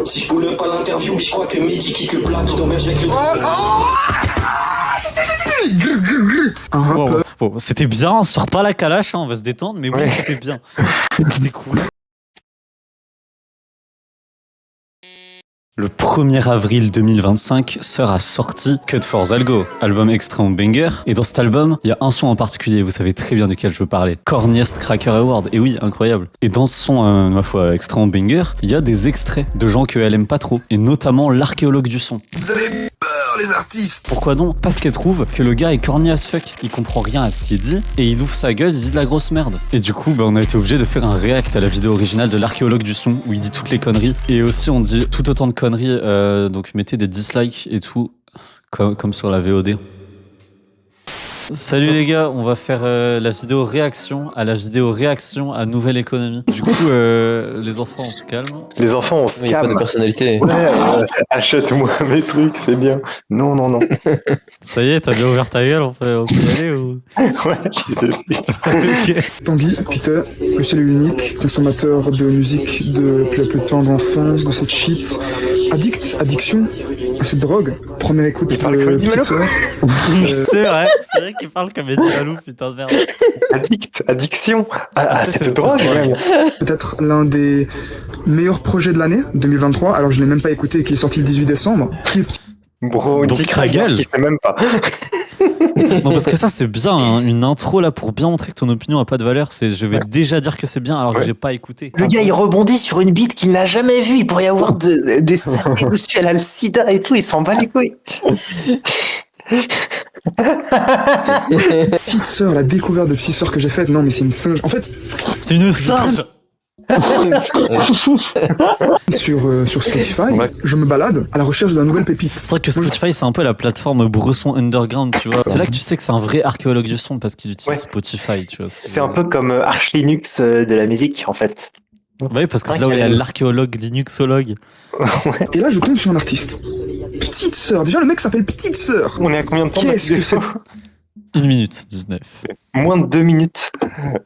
Si je pull pas l'interview, je crois que Mehdi quitte le plateau. T'emmerges avec le Un rappeur. Bon, c'était bien, sort pas la calache, hein, on va se détendre, mais oui, c'était bien. C'était cool. Le 1er avril 2025 sera sorti Cut for Zalgo, album extrêmement banger. Et dans cet album, il y a un son en particulier, vous savez très bien duquel je veux parler. Corniest Cracker Award. Et oui, incroyable. Et dans ce son, ma foi, extrêmement banger, il y a des extraits de gens qu'elle aime pas trop. Et notamment l'archéologue du son. Vous avez peur, les artistes. Pourquoi donc? Parce qu'elle trouve que le gars est corny as fuck. Il comprend rien à ce qu'il dit. Et il ouvre sa gueule, il dit de la grosse merde. Et du coup, on a été obligé de faire un react à la vidéo originale de l'archéologue du son, où il dit toutes les conneries. Et aussi, on dit tout autant de conneries. Donc mettez des dislikes et tout, comme sur la VOD. Salut les gars, on va faire la vidéo réaction à Nouvelle Économie. Du coup, les enfants, on se calme. Les enfants, on se Il n'y a pas de calme. personnalité. Ouais, achète-moi mes trucs, c'est bien. Non, non, non. Ça y est, t'as bien ouvert ta gueule, on peut y aller ou... Ouais, je suis désolé. Ok. Tanguy, Peter, le seul et unique, consommateur de musique depuis la plus tendre enfance, de cette shit. Addiction à cette drogue. Première écoute. Il parle comme Eddie Malo. C'est vrai qu'il parle comme Eddie Malou, putain de merde. Addiction à cette drogue, même. Peut-être l'un des meilleurs projets de l'année 2023. Alors je l'ai même pas écouté, qui est sorti le 18 décembre. Bro, Donc, Dick ta Rager gueule. qui sait même pas. Non, parce que ça, c'est bien, hein, une intro là pour bien montrer que ton opinion a pas de valeur. C'est je vais déjà dire que c'est bien alors que j'ai pas écouté. Le gars, il rebondit sur une bite qu'il n'a jamais vue. Il pourrait y avoir des cerveaux dessus. Elle a le sida et tout. Il s'en bat les couilles. Petite sœur, la découverte de Petite Sœur que j'ai faite, non mais c'est une singe. En fait, C'est une singe. sur Spotify, Ouais. je me balade à la recherche de la nouvelle pépite. C'est vrai que Spotify, c'est un peu la plateforme Bresson Underground, tu vois. C'est là que tu sais que c'est un vrai archéologue du son parce qu'il utilise Ouais. Spotify, tu vois. C'est un peu comme Arch Linux de la musique, en fait. Oui, parce que c'est là où il y a l'archéologue, linuxologue. Et là, je tombe sur un artiste. Petite Sœur. Déjà, le mec s'appelle Petite Sœur. On est à combien de temps Qu'est-ce que c'est? 1 minute 19. Moins de 2 minutes.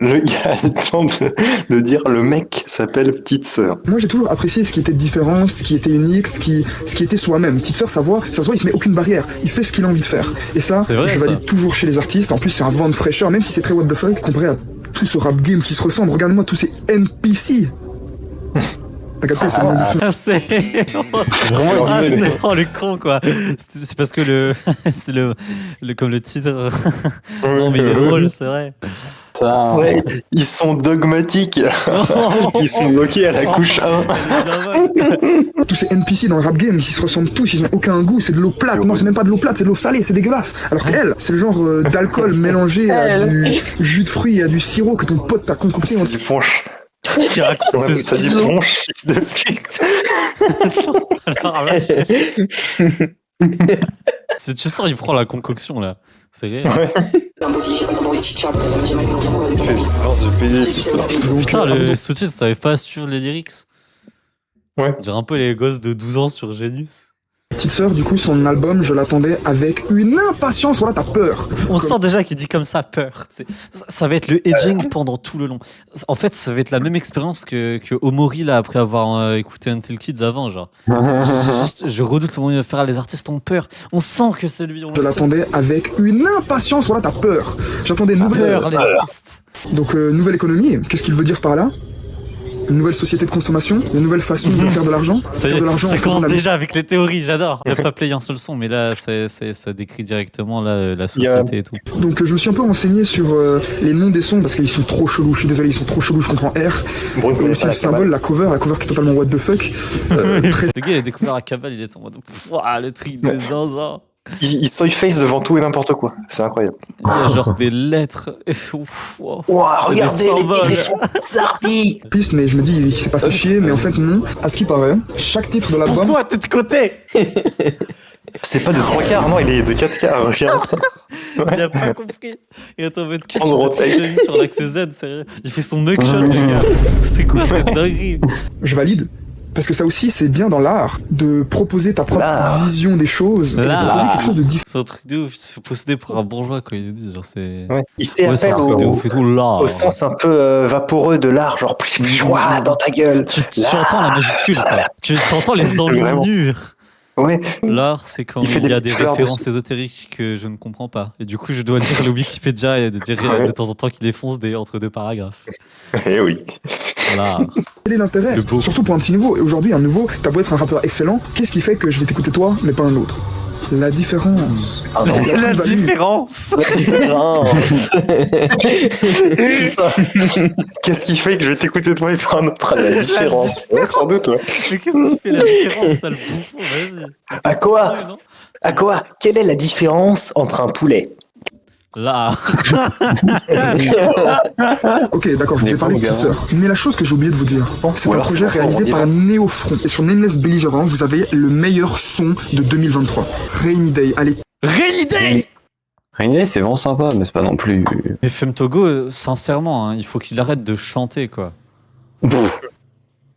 Le gars a le temps de dire le mec s'appelle Petite Sœur. Moi, j'ai toujours apprécié ce qui était différent, ce qui était unique, ce qui était soi-même. Petite Sœur, ça se voit, il se met aucune barrière. Il fait ce qu'il a envie de faire. Et ça, C'est vrai, je ça. valide toujours chez les artistes. En plus, c'est un vent de fraîcheur, même si c'est très what the fuck, comparé à tout ce rap game qui se ressemble. Regarde-moi tous ces NPC. T'as capté, c'est le nom du son. Ah, c'est. Ah, c'est. Oh, le con, quoi. C'est parce que c'est comme le titre. Non, mais il est drôle, c'est vrai. Ouais, ils sont dogmatiques. Ils sont bloqués à la couche 1. Tous ces NPC dans le rap game qui se ressemblent tous, ils ont aucun goût, c'est de l'eau plate. Non, c'est même pas de l'eau plate, c'est de l'eau salée, c'est dégueulasse. Alors qu'elle, c'est le genre d'alcool mélangé à du jus de fruits et à du sirop que ton pote t'a concocté. C'est du punch. Qui raconte ce Ça dit ciseau. punch, fils de pute. Alors là, si tu sens, il prend la concoction là. C'est réel. Ouais. Putain, les sous-titres, ça savait pas suivre les lyrics. Ouais. On dirait un peu les gosses de 12 ans sur Genius. Petite Sœur, du coup, son album, je l'attendais avec une impatience. Voilà, t'as peur. On sent déjà qu'il dit comme ça peur. Tu sais. Ça va être le edging pendant tout le long. En fait, ça va être la même expérience que Omori là après avoir écouté Until Kids avant, genre. Je redoute le moment où il va faire les artistes ont peur. On sent que c'est lui. Je l'attendais avec une impatience. Voilà, t'as peur. J'attendais une nouvelle. Peur les artistes. Donc, nouvelle économie. Qu'est-ce qu'il veut dire par là? Une nouvelle société de consommation, une nouvelle façon de faire de l'argent. Ça, Faire de l'argent en ça faisant commence de la déjà avec les théories, j'adore. Il n'y a pas playé un seul son, mais là, ça décrit directement là, la société et tout. Donc je me suis un peu renseigné sur les noms des sons parce qu'ils sont trop chelous, je suis désolé, ils sont trop chelous, je comprends R. Bruno Et connaît aussi pas le la symbole, cabane. la cover qui est totalement what the fuck. Très Le gars, il a découvert la cabale, il est en mode Pouah, le truc de zinzin. Il soy face devant tout et n'importe quoi. C'est incroyable. Il y a genre des lettres. Ouf, wow. Ouah, regardez, les symboles. titres, ils sont zarbi. piste, mais je me dis, il s'est pas fait chier, mais en fait non. À ce qui paraît, chaque titre de l'album, Pourquoi t'es de côté? C'est pas de 3 quarts, non, il est de 4 quarts. Regarde ça. Il a pas compris. Et attends, mais En gros, sur l'axe Z, sérieux. Il fait son mugshot, le gars. C'est quoi cette dinguerie? je valide. Parce que ça aussi, c'est bien dans l'art de proposer ta propre L'art. vision des choses, et de L'art. proposer quelque chose de différent. C'est un truc de ouf, il se fait posséder par un bourgeois quand il dit, genre c'est... Ouais. Il fait Ouais, c'est un appel truc de ouf et tout, là. au sens un peu vaporeux de l'art, genre ouah, dans ta gueule. Tu entends la majuscule, quoi. Tu entends les Vraiment. enluminures. Ouais. L'art, c'est quand Il fait il y des a des petites fleurs références dessus. ésotériques que je ne comprends pas. Et du coup, je dois lire le Wikipédia et de dire de temps en temps qu'il défonce entre deux paragraphes. Eh oui. L'art. Quel est l'intérêt? Le beau. Surtout pour un petit nouveau. Et aujourd'hui, un nouveau, t'as beau être un rappeur excellent, qu'est-ce qui fait que je vais t'écouter toi, mais pas un autre? La différence. Ah non. La plus-value. différence. Qu'est-ce qui fait que je vais t'écouter toi et pas un autre? La différence. Ouais, sans doute, ouais. Mais qu'est-ce qui fait la différence, sale bouffon? Vas-y. À quoi? Ouais, non. À quoi? Quelle est la différence entre un poulet? L'art. Ok, d'accord, je vous ai parlé de Petite Sœur. Mais la chose que j'ai oublié de vous dire, c'est Ou un alors projet c'est en réalisé disant. par Néofront. Et sur Nameless Belligerent, vous avez le meilleur son de 2023. Rainy Day, allez. Rainy Day. Rainy, c'est vraiment sympa, mais c'est pas non plus. Mais Femme Togo, sincèrement, hein, il faut qu'il arrête de chanter, quoi.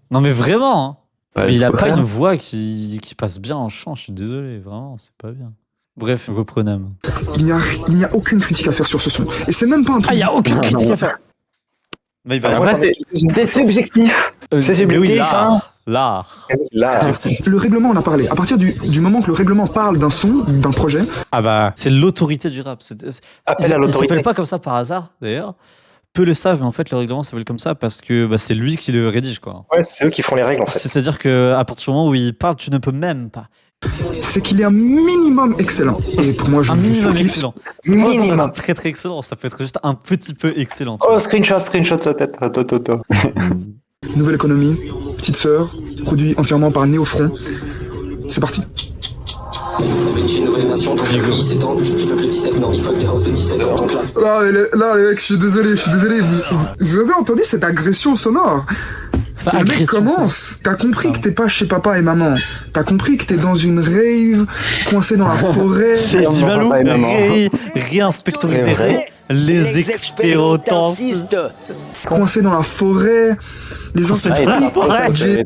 Non mais vraiment, hein. Mais il a pas une voix qui passe bien en chant, je suis désolé, vraiment, c'est pas bien. Bref, reprenons. Il n'y a aucune critique à faire sur ce son. Et c'est même pas un truc. Ah, il y a aucune critique à faire. Mais il va Après, c'est subjectif. c'est mais oui, subjectif, hein. l'art. Là, Le règlement, on a parlé. À partir du moment que le règlement parle d'un son, d'un projet, Ah bah, c'est l'autorité du rap. Appel à Il l'autorité. s'appelle pas comme ça par hasard, d'ailleurs. Peu le savent, mais en fait, le règlement s'appelle comme ça parce que bah, c'est lui qui le rédige, quoi. Ouais, c'est eux qui font les règles, en fait. C'est-à-dire qu'à partir du moment où il parle, tu ne peux même pas. c'est qu'il est un minimum excellent. Et pour moi, je Un le minimum surkiffe. excellent. C'est pas ça, Minimum. c'est très très excellent. Ça peut être juste un petit peu excellent. tu Oh, vois. screenshot sa tête. Attends. Nouvelle économie, Petite Sœur, produit entièrement par Néofront. C'est parti. J'ai une nouvelle nation, donc le pays s'étend. Je veux que le 17, non, il faut que des house de 17 ans. Donc là, Là, les mecs, je suis désolé. Vous avez entendu cette agression sonore? C'est Le mec agression, ça. commence. T'as compris que t'es pas chez papa et maman. T'as compris que t'es dans une rave, coincé dans la forêt. C'est du malou. papa et maman. Réinspectoriser les expérimentantistes. Coincé dans la forêt. Les gens C'est se dans la disent, forêt. j'ai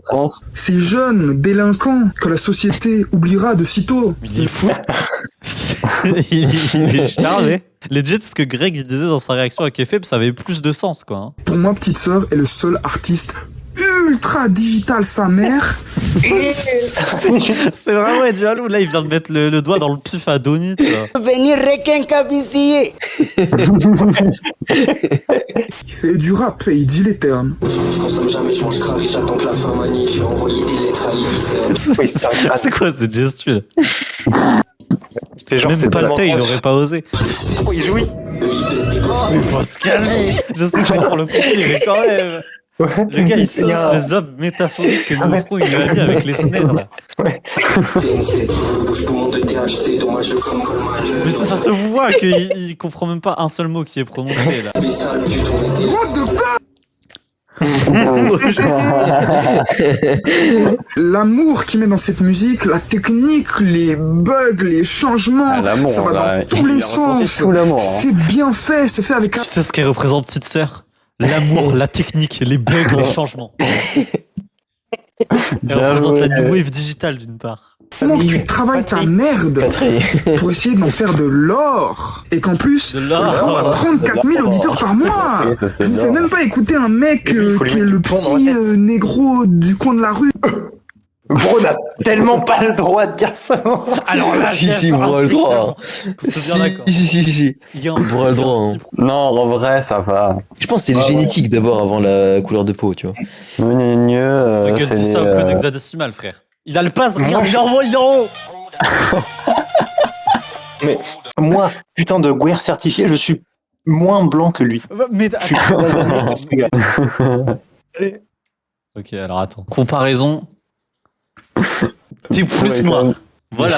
ces jeunes délinquants que la société oubliera de sitôt. Il est fou. il est charmé. Legit, ce que Greg il disait dans sa réaction à Kefeb, ça avait plus de sens, quoi. hein. Pour moi, Petite Sœur est le seul artiste ultra digital sa mère. C'est vraiment Eddie Malou. Là, il vient de mettre le doigt dans le pif à Donny, tu vois. Venir requinquavisier. Il fait du rap et il dit les termes. je consomme jamais, je mange crari, j'attends que la fin manie. Je vais envoyer des lettres à l'Élysée. Oui, c'est un C'est quoi cette gestuelle? fait genre, Même c'est pas le tellement il proche. aurait pas osé. Oh, il jouit. Mais faut se calmer. Je sais que c'est pour le conflit, mais quand même. Le gars, il suce les hommes métaphoriques que nous ferons, il a mis avec les snares, là. TNC, bouche poumon de THC, dommage comme Goldman. Mais ça se voit qu'il comprend même pas un seul mot qui est prononcé, là. Les sales putes, on était. What the fuck? L'amour qu'il met dans cette musique, la technique, les bugs, les changements, Ah, l'amour, ça va là, dans tous il les a ressenti sens. tout l'amour, hein. C'est bien fait, c'est fait avec Tu sais ce qu'elle représente, petite sœur? L'amour, la technique, les bugs, les changements. Elle représente la new wave digitale, d'une part. un que tu travailles ta merde pour essayer d'en faire de l'or. Et qu'en plus, De l'or. 34 000 auditeurs par mois. Ça, c'est Je ne fais bien. même pas écouter un mec Il faut lui qui est mettre le du plomb dans petit la tête. négro du coin de la rue. Bro, n'a tellement pas le droit de dire ça. Alors là, Si, vous aurez le droit. Qu'on se bien d'accord. Si. Il y a On pourra le droit, hein. Non, en vrai, ça va. Je pense que c'est le génétique d'abord avant la couleur de peau, tu vois. Regarde, C'est dis ça au code hexadécimal, frère. Il a le pass, regarde, il est en haut, il est en haut. Mais moi, putain de guerre certifié, je suis moins blanc que lui. Mais Je suis dans ce gars. Ok, alors attends. Comparaison. T'es plus Ouais, noir. quand même. Voilà.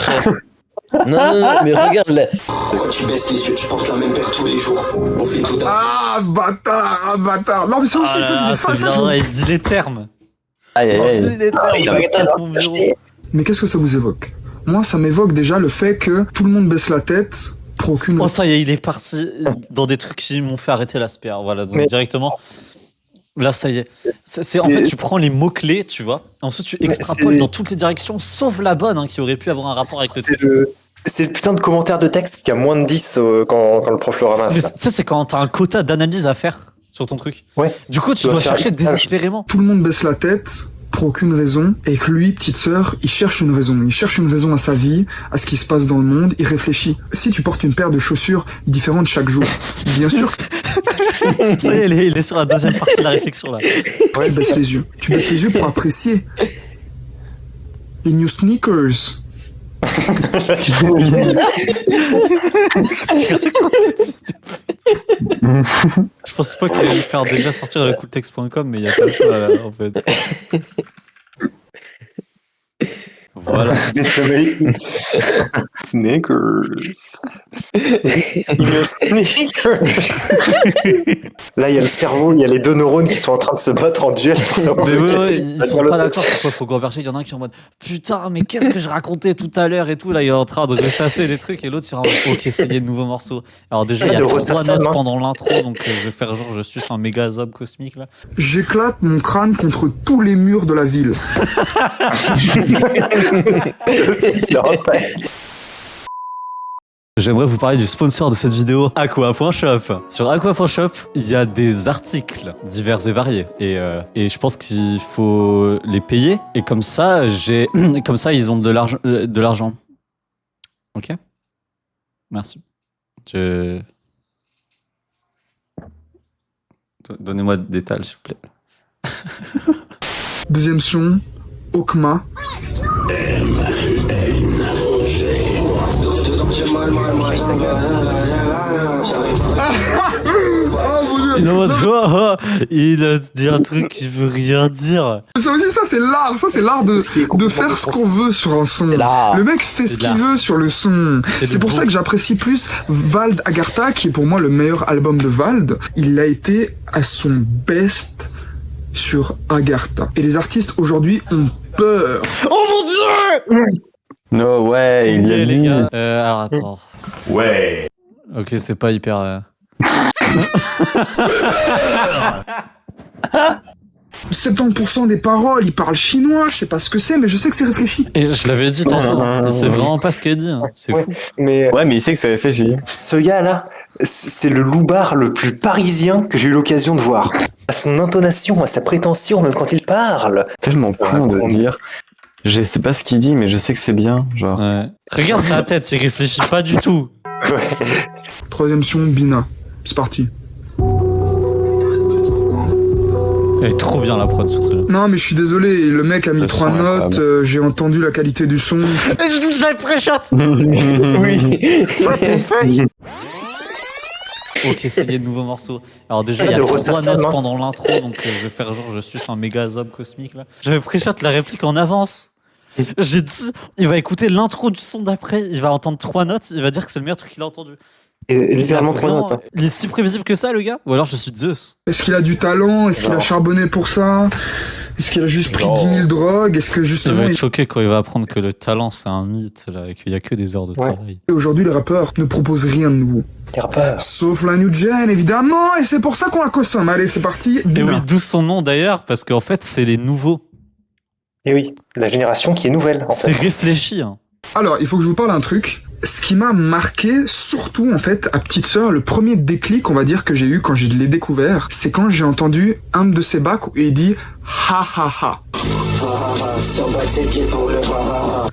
Non, mais regarde là. Pourquoi tu baisses les yeux, tu portes la même paire tous les jours. On fait tout à. Ah, bâtard. Non, mais ça aussi, Ah là ça, là, c'est des c'est faces. bien, il dit les termes. Aïe, aïe, Il aïe. dit les termes. il il arrête répète pas mon de bureau. Mais qu'est-ce que ça vous évoque? Moi, ça m'évoque déjà le fait que tout le monde baisse la tête pour aucune Oh, ça y est, il est parti dans des trucs qui m'ont fait arrêter l'aspect. Voilà, donc Mais- directement. Là, ça y est. En fait, tu prends les mots-clés, tu vois. Ensuite, tu extrapoles dans toutes les directions, sauf la bonne, hein, qui aurait pu avoir un rapport avec le truc. C'est le putain de commentaire de texte qui a moins de 10 quand le prof le ramasse. Tu là. sais, c'est quand t'as un quota d'analyse à faire sur ton truc. Ouais. Du coup, tu dois dois faire chercher une page. désespérément. Tout le monde baisse la tête pour aucune raison, et que lui, petite sœur, il cherche une raison. Il cherche une raison à sa vie, à ce qui se passe dans le monde, il réfléchit. Si tu portes une paire de chaussures différentes chaque jour, bien sûr que Ça y est, il est sur la deuxième partie de la réflexion, là. tu baisses les yeux. Tu baisses les yeux pour apprécier les new sneakers. Je pense pas qu'il allait faire déjà sortir le cooltext.com, mais il y a pas le choix, là, en fait. Voilà. Sneakers. Là, il y a le cerveau, il y a les deux neurones qui sont en train de se battre en duel pour savoir Mais lequel ouais, c'est. ils sont pas d'accord. Pourquoi faut converger? Il y en a un qui est en mode putain, mais qu'est-ce que je racontais tout à l'heure et tout. Là, il est en train de ressasser les trucs et l'autre sur un mode ok, ça y est, nouveau morceau. Alors, déjà, il y a De 3 ressasser, notes hein. pendant l'intro, donc je vais faire genre je suis un méga zob cosmique là. J'éclate mon crâne contre tous les murs de la ville. C'est vrai. J'aimerais vous parler du sponsor de cette vidéo, Aqua.shop. Sur Aqua.shop, il y a des articles divers et variés. Et je pense qu'il faut les payer. Et comme ça, ils ont de l'argent. Ok? Merci. Donnez-moi des détails, s'il vous plaît. Deuxième son, Okma. Il dit un truc qui veut rien dire. Ça aussi, ça c'est l'art de faire ce qu'on veut sur un son. là. Le mec fait C'est ce de l'art. qu'il veut sur le son. C'est C'est le pour beau. ça que j'apprécie plus Vald Agartha, qui est pour moi le meilleur album de Vald. Il a été à son best sur Agartha. Et les artistes aujourd'hui ont peur. Oh mon dieu! No way, il y a les dit. gars. Alors attends. Ouais. Ok, c'est pas hyper. 70% des paroles, il parle chinois, je sais pas ce que c'est, mais je sais que c'est réfléchi. Et je l'avais dit tantôt. C'est vraiment pas ce qu'elle dit. Hein. C'est Ouais. fou. Mais Ouais, mais il sait que c'est réfléchi. ce gars-là, c'est le loupard le plus parisien que j'ai eu l'occasion de voir. À son intonation, à sa prétention, même quand il parle. Tellement con de on- dire. Je sais pas ce qu'il dit, mais je sais que c'est bien. Genre. Ouais. Regarde sa tête, il réfléchit pas du tout. Ouais. Troisième son, Bina. C'est parti. Elle est trop bien la prod sur celui-là. Non, mais je suis désolé, le mec a mis Le 3 son est notes, incroyable. j'ai entendu la qualité du son. Je vous avais pré-shot. Oui. Ok, ça y est, nouveau morceau. Alors déjà, Ah, il y a de 3 ressasser, notes hein. pendant l'intro, donc je vais faire genre je suis un méga zob cosmique là. J'avais pré-shot la réplique en avance. J'ai dit, il va écouter l'intro du son d'après, il va entendre 3 notes, il va dire que c'est le meilleur truc qu'il a entendu. Et littéralement Il a 3 vraiment- notes. hein. Il est si prévisible que ça, le gars? Ou alors je suis Zeus? Est-ce qu'il a du talent? Est-ce qu'il a Genre. charbonné pour ça? Est-ce qu'il a juste pris Genre. 10 000 drogues? Est-ce que Il justement... va être choqué quand il va apprendre que le talent c'est un mythe là, et qu'il y a que des heures de Ouais. travail. Aujourd'hui, les rappeurs ne proposent rien de nouveau. Les rappeurs. Sauf la new gen, évidemment, et c'est pour ça qu'on la consomme. Allez, c'est parti. Et Bina. oui, d'où son nom d'ailleurs, parce qu'en fait c'est les nouveaux. Et oui, la génération qui est nouvelle, en C'est fait. réfléchi. Hein. Alors, il faut que je vous parle d'un truc. Ce qui m'a marqué, surtout en fait, à Petite Sœur, le premier déclic, on va dire, que j'ai eu quand je l'ai découvert, c'est quand j'ai entendu un de ses bacs où il dit ha ha ha.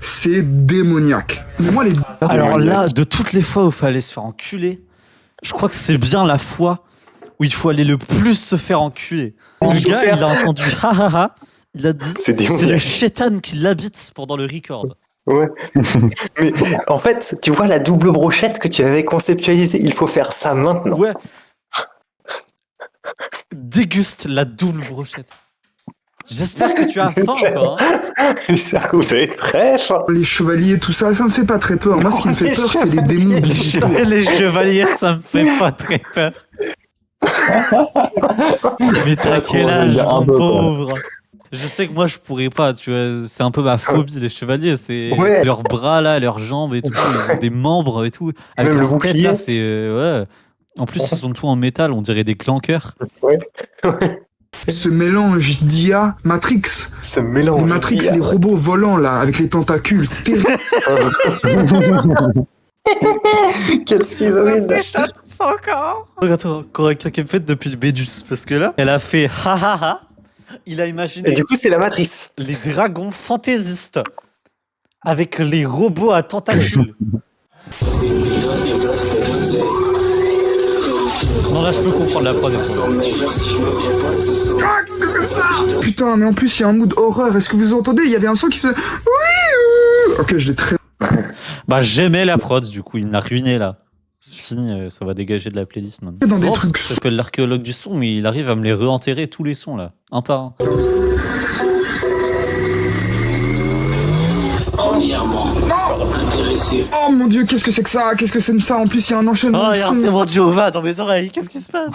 C'est démoniaque. Mais moi, les Alors là, de toutes les fois où il fallait se faire enculer, je crois que c'est bien la fois où il faut aller le plus se faire enculer. Le Il faut gars, faire- il a entendu ha ha ha, il a dit C'est c'est le démoniaque. chétan qui l'habite pendant le record. Ouais. Mais en fait, tu vois la double brochette que tu avais conceptualisée, il faut faire ça maintenant. Ouais. Déguste la double brochette. J'espère que tu as faim encore. Hein. J'espère que vous avez très faim. les chevaliers, tout ça, ça me fait pas très peur. Moi, ce qui me fait peur, c'est les démons. Les chevaliers, ça me fait pas très peur. Mais t'as quel âge, Il y a un mon peu, quoi. pauvre? Je sais que moi je pourrais pas, tu vois, c'est un peu ma phobie, les chevaliers, c'est Ouais. leurs bras là, leurs jambes et tout, ils ont des membres et tout. Avec Même le leur tête bouclier. là, c'est ouais. En plus, ils sont tous en métal, on dirait des clankers. Ouais. Ce mélange d'IA, Matrix. Ce mélange. Les Matrix, les robots volants là, avec les tentacules. Quel schizoïde. Attends, correct, qu'elle fait depuis le Bédus. Parce que là, elle a fait ha ha ha. Il a imaginé Et du coup, c'est la matrice. les dragons fantaisistes avec les robots à tentacules. Non, là, je peux comprendre la prod. Putain, mais en plus, il y a un mood horreur. Est-ce que vous entendez? Il y avait un son qui faisait... Oui. Ok, je l'ai très... Bah, j'aimais la prod, du coup, il m'a ruiné là. C'est fini, ça va dégager de la playlist maintenant. Dans C'est des marrant parce trucs- que ça s'appelle l'archéologue du son, mais il arrive à me les réenterrer tous les sons là, un par un. Oh mon dieu, qu'est-ce que c'est que ça? Qu'est-ce que c'est que ça? En plus, il y a un enchaînement Oh, de il y a un sons. témoin de Jéhovah dans mes oreilles, qu'est-ce qui se passe?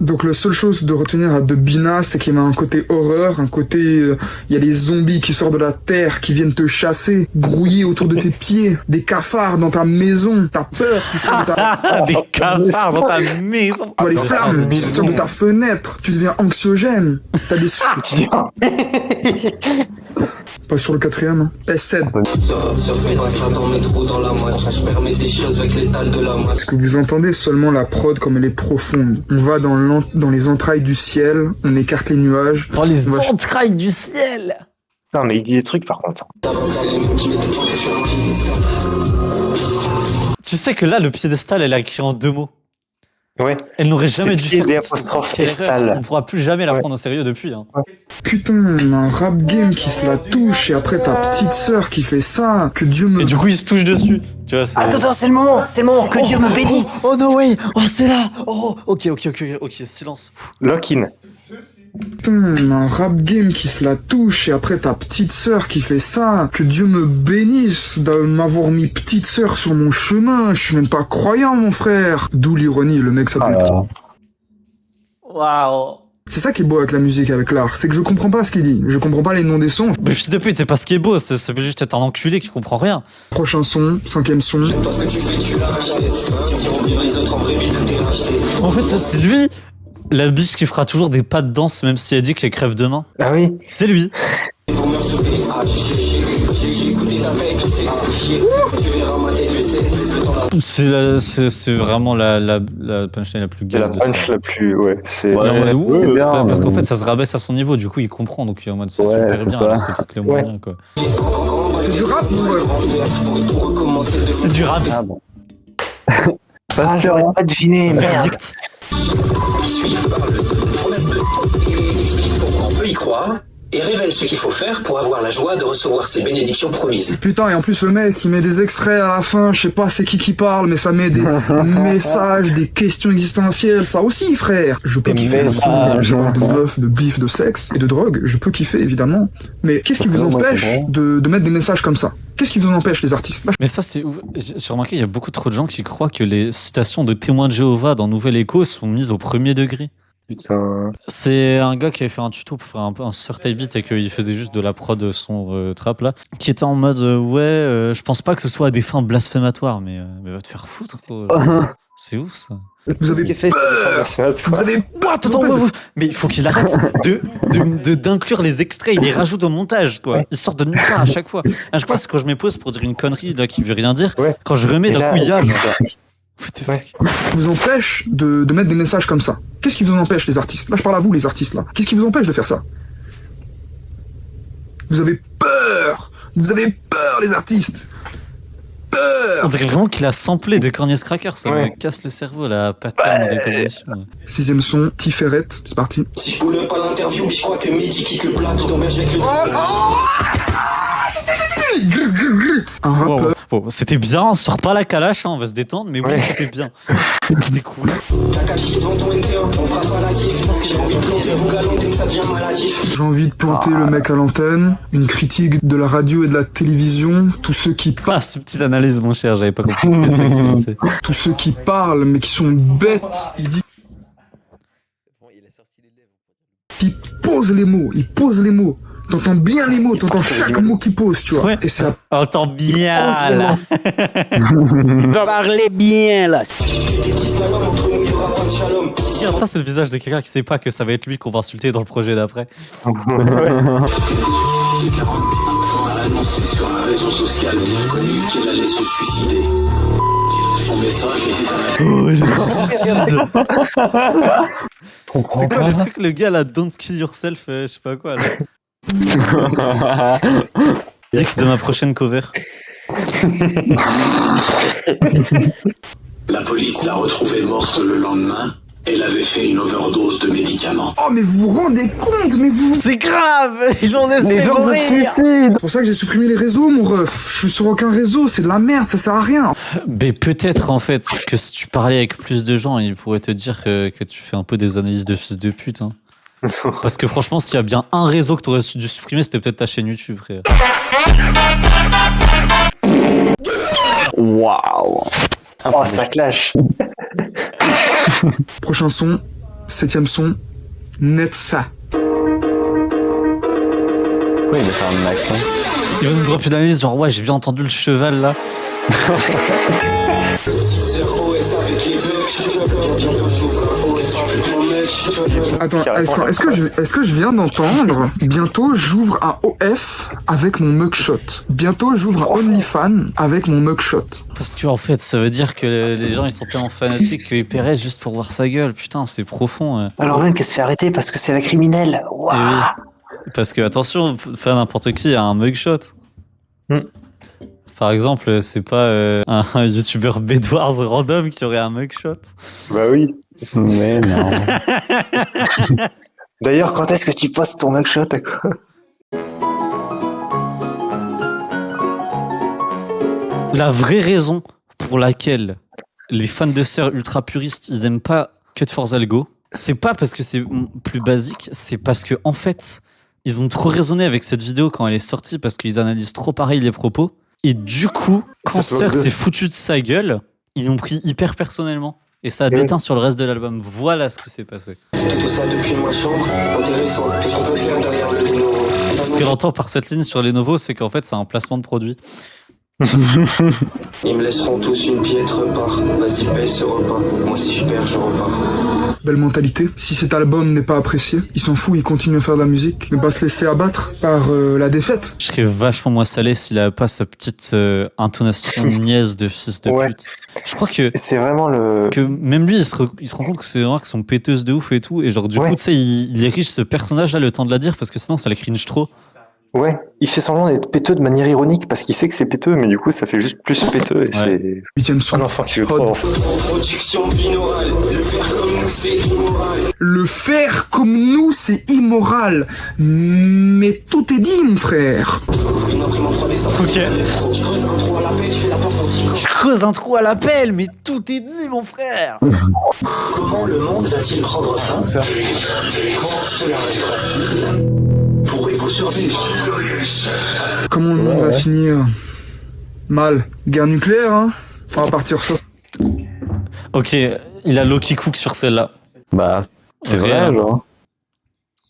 Donc la seule chose de retenir de Bina, c'est qu'il y a un côté horreur, un côté... Il y a des zombies qui sortent de la terre, qui viennent te chasser, grouiller autour de tes pieds, des cafards dans ta maison, t'as peur, tu sors de ta... Des cafards dans ta maison. Tu vois les flammes, tu sors de ta fenêtre, tu deviens anxiogène, t'as des... Pas sur le quatrième, hein. S7. Surfer dans dans métro, dans la match. Je permets des choses avec l'étal de la masse. Est-ce que vous entendez seulement la prod comme elle est profonde? On va dans les entrailles du ciel, on écarte les nuages. Dans les On va- entrailles du ciel. Non, mais il dit des trucs par contre. Tu sais que là, le piédestal, elle a écrit en 2 mots. Ouais. Elle n'aurait jamais C'est dû faire pied ça. d'apostrophe Quelle erreur. estal. On pourra plus jamais la Ouais. prendre au sérieux depuis. Hein. Putain, on a un rap game qui se la touche et après ta petite sœur qui fait ça. Que Dieu me... Et du coup, il se touche dessus. Tu vois, c'est... Attends, c'est le moment, que Dieu me bénisse. Oh no way. Oh, c'est là. Oh, ok, silence. Lock-in. Putain, on a un rap game qui se la touche et après ta petite sœur qui fait ça. Que Dieu me bénisse de m'avoir mis petite sœur sur mon chemin. Je suis même pas croyant, mon frère. D'où l'ironie, le mec s'appelle... Waouh. C'est ça qui est beau avec la musique, avec l'art. C'est que je comprends pas ce qu'il dit. Je comprends pas les noms des sons. Mais fils de pute, c'est pas ce qui est beau, ça peut juste être un enculé qui comprend rien. Prochain son, 5e son. Parce que tu fais, tu l'as racheté. Si on vire les autres en vrai, vite, t'es racheté. En fait, c'est lui, la biche qui fera toujours des pas de danse, même si elle dit qu'elle crève demain. Ah oui. C'est lui. Pour me sauter, j'ai écouté ta paix, chier. Tu verras ma tête, le 16, le temps la... C'est vraiment la punchline la plus C'est la gaze de punch ça. la plus. Ouais. C'est. Il est en mode, ouh, ouais, c'est bien, pas- parce qu'en mais- fait, ça se rabaisse à son niveau, du coup, il comprend, donc il est en mode, c'est Ouais, super c'est bien, ça. là, c'est tout le moyen, quoi. C'est du rap, mon ref. Pour recommencer de C'est du rap. Ah bon. Ah, j'aurais pas deviné, merde. Verdict. qui suivent par le promesse de et explique pourquoi on peut y croire et révèle ce qu'il faut faire pour avoir la joie de recevoir ces bénédictions promises. Putain, et en plus le mec, il met des extraits à la fin, je sais pas c'est qui parle, mais ça met des messages, des questions existentielles, ça aussi, frère. Je peux Des kiffer le son, messages. je parle de meufs, de bif, de sexe et de drogue, je peux kiffer évidemment. Mais qu'est-ce qui Parce vous que moi, empêche je comprends. de mettre des messages comme ça? Qu'est-ce qui vous en empêche, les artistes? Là, Mais ça, c'est ouf. J'ai remarqué, il y a beaucoup trop de gens qui croient que les citations de témoins de Jéhovah dans Nouvel Écho sont mises au premier degré. Putain. C'est un gars qui avait fait un tuto pour faire un peu un sur type beat et qu'il faisait juste de la prod son trap là, qui était en mode je pense pas que ce soit à des fins blasphématoires, mais va te faire foutre quoi. C'est ouf ça. vous avez fait vous avez Attends, mais il faut qu'il arrête d'inclure les extraits, il les rajoute au montage quoi. Il sort de nulle part à chaque fois. À chaque fois c'est quand je me pose pour dire une connerie là qui veut rien dire, Ouais. quand je remets Et d'un là, coup il y a genre, what the Ouais. fuck. vous empêche de mettre des messages comme ça? Qu'est-ce qui vous en empêche, les artistes? Là, je parle à vous, les artistes, là. Qu'est-ce qui vous empêche de faire ça? Vous avez peur! Vous avez peur, les artistes! Peur! On dirait vraiment qu'il a samplé de Corniest Cracker, ça Ouais. me casse le cerveau la pattern de recognition. 6e son, Tiferet, c'est parti. Si je voulais pas l'interview, je crois que Mehdi quitte le plateau d'auberge avec le Un rappeur. Bon, c'était bien, on sort pas la calache, hein, on va se détendre, mais oui, Ouais. c'était bien. C'était cool. Kakashi devant ton NT1, on fera pas la kiff. J'ai envie de planter le bougalon dès que ça devient maladif. J'ai envie de planter le mec à l'antenne, une critique de la radio et de la télévision, tous ceux qui Pas subtile analyse, mon cher, j'avais pas compris que c'était de ça que je disais. tous ceux qui parlent mais qui sont bêtes, qui posent les mots, t'entends bien les mots, t'entends chaque mot qu'il pose, tu vois. Ouais. Et ça Entends bien, là. Parlez bien là. Des petits slaloms entre nous, il y aura Regarde, ça c'est le visage de quelqu'un qui sait pas que ça va être lui qu'on va insulter dans le projet d'après. A annoncé sur un réseau social bien connu qu'il allait se suicider. Son message était Oh, il suicide. C'est quoi le truc, le gars là, don't kill yourself, je sais pas quoi là. Dick de ma prochaine cover. La police l'a retrouvée morte le lendemain. Elle avait fait une overdose de médicaments. Oh, mais vous vous rendez compte, mais vous... C'est grave, ils ont laissé Les gens se mourir. suicident. C'est pour ça que j'ai supprimé les réseaux, mon ref. Je suis sur aucun réseau, c'est de la merde, ça sert à rien. Mais peut-être en fait que si tu parlais avec plus de gens, ils pourraient te dire que tu fais un peu des analyses de fils de pute. Hein. Parce que franchement, s'il y a bien un réseau que tu aurais dû supprimer, c'était peut-être ta chaîne YouTube, frère. Waouh. Oh, ça clash. Prochain son, 7ème son, Netsa. Pourquoi il veut faire un accent? Il va nous drop une analyse genre ouais, j'ai bien entendu le cheval là. Attends, est-ce que je viens d'entendre bientôt j'ouvre un OF avec mon mugshot. Bientôt j'ouvre un OnlyFans avec mon mugshot. Parce que en fait, ça veut dire que les gens ils sont tellement fanatiques qu'ils paieraient juste pour voir sa gueule. Putain, c'est profond. Alors même qu'elle se fait arrêter parce que c'est la criminelle. Waouh. Et oui. Parce que attention, pas n'importe qui a un mugshot. Par exemple, c'est pas un youtubeur Bedwars random qui aurait un mugshot. Bah oui. Mais non. D'ailleurs, quand est-ce que tu postes ton mugshot à quoi? La vraie raison pour laquelle les fans de sœurs ultra puristes ils aiment pas Cut for Zalgo, c'est pas parce que c'est plus basique, c'est parce que en fait ils ont trop raisonné avec cette vidéo quand elle est sortie parce qu'ils analysent trop pareil les propos. Et du coup, quand Sœur s'est foutu de sa gueule, ils l'ont pris hyper personnellement. Et ça a déteint sur le reste de l'album. Voilà ce qui s'est passé. Tout ça depuis ma chambre. Intéressant. Tout ce qu'on peut faire derrière le Lenovo. Ce qu'elle entend par cette ligne sur Lenovo, c'est qu'en fait, c'est un placement de produit. Ils me laisseront tous une piètre part. Vas-y, paye ce repas. Moi, si je perds, je repars. Belle mentalité. Si cet album n'est pas apprécié, il s'en fout, il continue à faire de la musique. Ne pas se laisser abattre par la défaite. Je serais vachement moins salé s'il avait pas sa petite intonation niaise de fils de pute. Je crois que c'est vraiment le... que même lui, il se rend compte que c'est vraiment qu'ils sont péteuses de ouf et tout. Et genre, du coup, tu sais, il érige ce personnage-là le temps de la dire parce que sinon, ça le cringe trop. Ouais, il fait semblant d'être péteux de manière ironique parce qu'il sait que c'est péteux, mais du coup ça fait juste plus péteux et c'est 8ème son. un enfant qui veut trop avancer. Production binaurale. Le faire comme nous, c'est immoral. Le faire comme nous, c'est immoral. Mais tout est dit, mon frère. Une imprimante 3D sans Ok. Je creuse un trou à l'appel, je fais la porte anti. Je creuse un trou à l'appel, mais tout est dit, mon frère. Comment le monde va-t-il prendre fin? Quand cela restera-t-il? Pourrez-vous survivre? Comment le monde va finir? Mal. Guerre nucléaire, hein? On va partir ça. Ok, il a Loki Cook sur celle-là. Bah, c'est Réel. vrai, genre.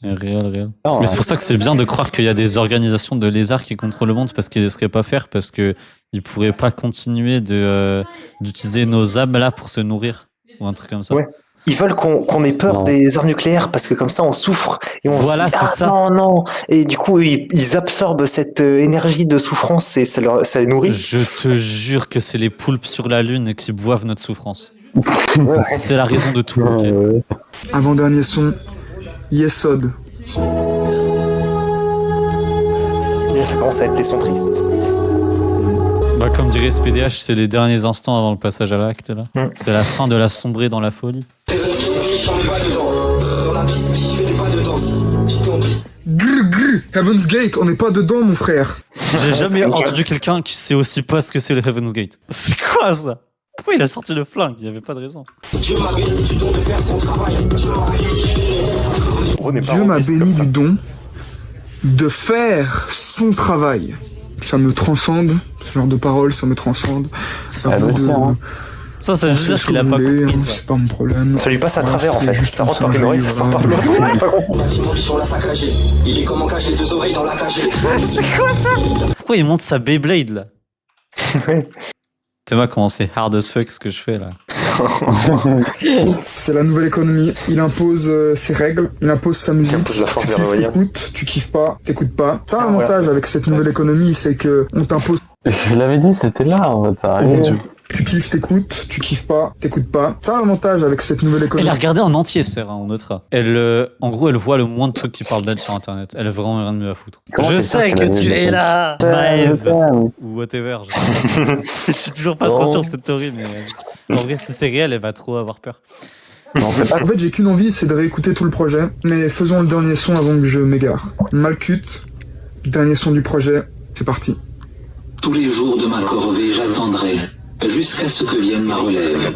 Réel. Non, Mais c'est pour ça que c'est bien de croire qu'il y a des organisations de lézards qui contrôlent le monde parce qu'ils ne laisseraient pas faire, parce qu'ils ne pourraient pas continuer d'utiliser nos âmes là pour se nourrir ou un truc comme ça. Ouais. Ils veulent qu'on ait peur Non. des armes nucléaires parce que comme ça on souffre et on Voilà, se dit, c'est ah, ça. non. Et du coup ils absorbent cette énergie de souffrance et ça les nourrit. Je te jure que c'est les poulpes sur la lune qui boivent notre souffrance. C'est la raison de tout. ok. Avant-dernier son, Yesod. Et ça commence à être les sons tristes. Bah, comme dirait SPDH, c'est les derniers instants avant le passage à l'acte là. C'est la fin de la sombrée dans la folie. Grr, Heaven's Gate, on n'est pas dedans, mon frère. J'ai jamais entendu quelqu'un qui sait aussi pas ce que c'est le Heaven's Gate. C'est quoi ça? Pourquoi il a sorti le flingue? Il n'y avait pas de raison. Dieu m'a béni du don de faire son travail. Dieu m'a béni du don de faire son travail. Ça me transcende, ce genre de paroles, ça me transcende. Ah, Vous ça, hein. Ça veut pensez dire ce qu'il que a vous pas voulez, compris hein, ça. c'est pas mon problème. Ça lui passe à travers en c'est fait. juste Ça un rentre par une oreille, ça sort par voilà. l'autre. Ouais, pas compris. Le bâtiment sur la saccagée. Il est comme encagé, 2 oreilles dans la cagée. Pourquoi il monte sa Beyblade là? Ouais. T'es moi comment c'est hard as fuck ce que je fais là. C'est la nouvelle économie. Il impose ses règles, il impose sa musique. Il impose la force Tu du kiffes, revoyant. t'écoutes, tu kiffes pas, t'écoutes pas. Ça, l'avantage avec cette nouvelle économie, c'est que on t'impose. Je l'avais dit, c'était là, en fait, ça arrive. Tu kiffes, t'écoutes, tu kiffes pas, t'écoutes pas. Ça, l'avantage avec cette nouvelle Elle économie. a regardé en entier, Sœur, on notera. Elle, en gros, elle voit le moins de trucs qui parlent d'elle sur Internet. Elle a vraiment rien de mieux à foutre. Comment Je t'es sûr sais qu'elle a que mis tu le es bouton là, Je Maëv, t'aime. ou whatever. Je suis toujours pas trop Non. sûr de cette théorie, mais en vrai, si c'est réel, elle va trop avoir peur. Non, c'est pas En fait, j'ai qu'une envie, c'est de réécouter tout le projet. Mais faisons le dernier son avant que je m'égare. Malcut, dernier son du projet, c'est parti. Tous les jours de ma corvée, j'attendrai, jusqu'à ce que vienne ma relève.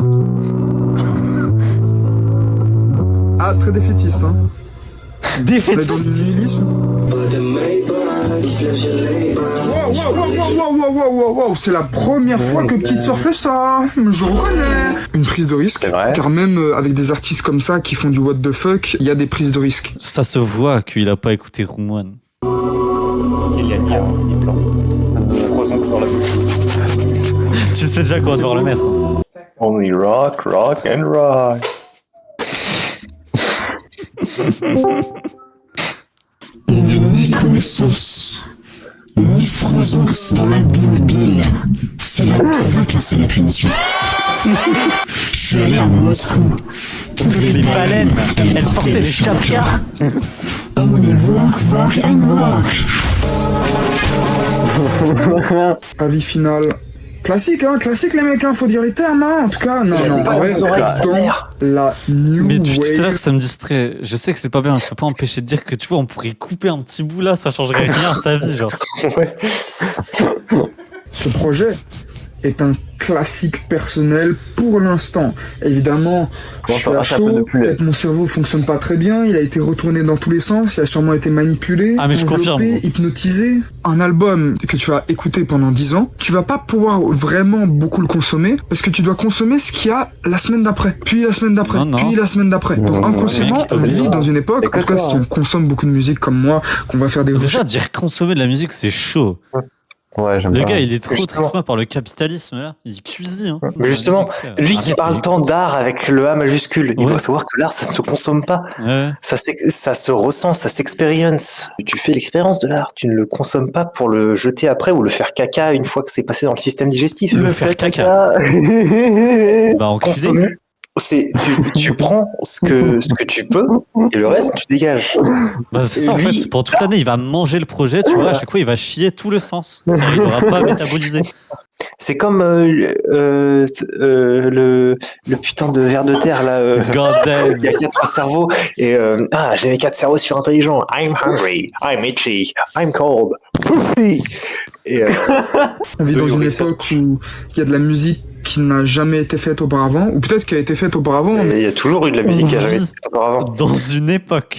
Ah, très défaitiste, hein. On est dans Défaitiste. le nihilisme. Wow, c'est la première fois que Petite Sœur fait ça. Je reconnais. Une prise de risque. C'est vrai. Car même avec des artistes comme ça qui font du what the fuck, il y a des prises de risque. Ça se voit qu'il a pas écouté Room One. Il a dit un plan. Heureusement que c'est dans la bouche. Tu sais déjà qu'on va devoir le mettre. Hein. Only rock, rock and rock. Ni connaissance, ni présence dans la Bible. C'est là où tu vois que c'est la punition. Je suis allé à Moscou. Toutes Les baleines, elles portaient des chapkas. On est rock and rock. Avis final. Classique, hein, classique les mecs, hein, faut dire les termes, hein, en tout cas. Non, en vrai, dans la new Mais depuis tout à l'heure, wave. ça me distrait. Je sais que c'est pas bien, je peux pas empêcher de dire que tu vois, on pourrait couper un petit bout là, ça changerait rien à sa vie, genre. Ouais. Ce projet est un classique personnel pour l'instant. Évidemment, Bon, je ça suis à marche un peu de chaud, poulet. peut-être mon cerveau fonctionne pas très bien, il a été retourné dans tous les sens, il a sûrement été manipulé, Ah, mais je enveloppé, confirme. hypnotisé. Un album que tu vas écouter pendant 10 ans, tu vas pas pouvoir vraiment beaucoup le consommer, parce que tu dois consommer ce qu'il y a la semaine d'après, puis la semaine d'après, Non, non. puis la semaine d'après. Donc Non, non, inconsciemment, rien qui on t'oblige. vit dans une époque, en tout cas Écoute-toi, si on consomme beaucoup de musique comme moi, qu'on va faire des Déjà, dire consommer de la musique, c'est chaud. Ouais, j'aime Le pas. gars, il est trop Justement. tristement par le capitalisme là. Il cuisine. Hein. Mais justement, lui qui Arrête, parle c'est- tant d'art avec le A majuscule, il Ouais. doit savoir que l'art, ça ne se consomme pas. Ouais. Ça se ressent, ça s'expérience. Tu fais l'expérience de l'art, tu ne le consommes pas pour le jeter après ou le faire caca une fois que c'est passé dans le système digestif. Le faire caca. Bah, enculé. Consommer, tu prends ce que tu peux et le reste tu dégages. Bah, c'est ça en Lui- fait. Pendant toute l'année, il va manger le projet, tu vois. À chaque fois, il va chier tout le sens. Car il n'aura pas métabolisé. C'est comme le putain de ver de terre là. God damn. Il y a 4 cerveaux et j'ai mes 4 cerveaux surintelligents. I'm hungry, I'm itchy, I'm cold. Poofy. Et On vit De dans une nourrir ça. époque où il y a de la musique qui n'a jamais été faite auparavant, ou peut-être qui a été faite auparavant, mais il y a toujours eu de la musique qui a jamais été auparavant. Dans une époque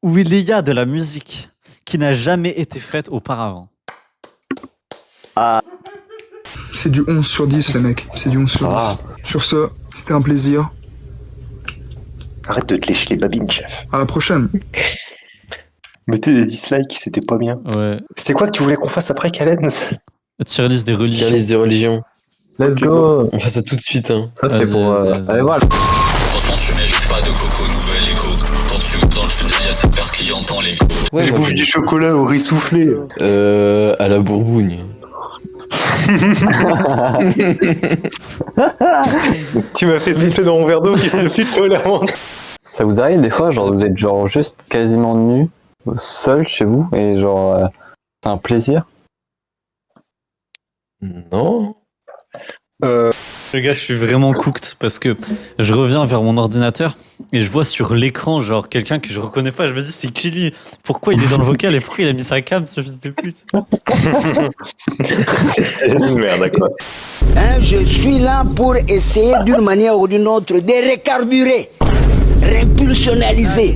où il y a de la musique qui n'a jamais été faite auparavant. c'est du 11 sur 10 les mecs, c'est du 11 sur 10. Ah. Sur ce, c'était un plaisir, Arrête de te lécher les babines, chef. à la prochaine. Mettez des dislikes, c'était pas bien. Ouais. C'était quoi que tu voulais qu'on fasse après, Kalen? Tier list des religions. Tier list des religions. Let's go. On fait ça tout de suite, hein. Ça, Vas-y, c'est pour. vas-y, vas-y. Allez, voilà. Franchement, tu mérites pas de coco nouvelle écho. Quand tu dans le funnel, y'a cette paire qui entend l'écho. Ouais, J'ai moi, bouffé du chocolat au riz soufflé. à la Bourgogne. Tu m'as fait souffler dans mon verre d'eau qui se file tolérant. Ça vous arrive des fois, genre, vous êtes genre juste quasiment nu, seul chez vous, et genre, c'est un plaisir. Non. Les gars, je suis vraiment cooked parce que je reviens vers mon ordinateur et je vois sur l'écran genre quelqu'un que je reconnais pas. Je me dis c'est qui lui? Pourquoi il est dans le vocal et pourquoi il a mis sa cam, ce fils de pute? C'est une merde, quoi. Hein, je suis là pour essayer d'une manière ou d'une autre de recarburer, répulsionnaliser.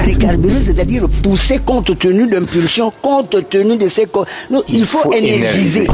Recarburer, c'est-à-dire pousser compte tenu d'impulsion, compte tenu de ces... Non, il faut énergiser.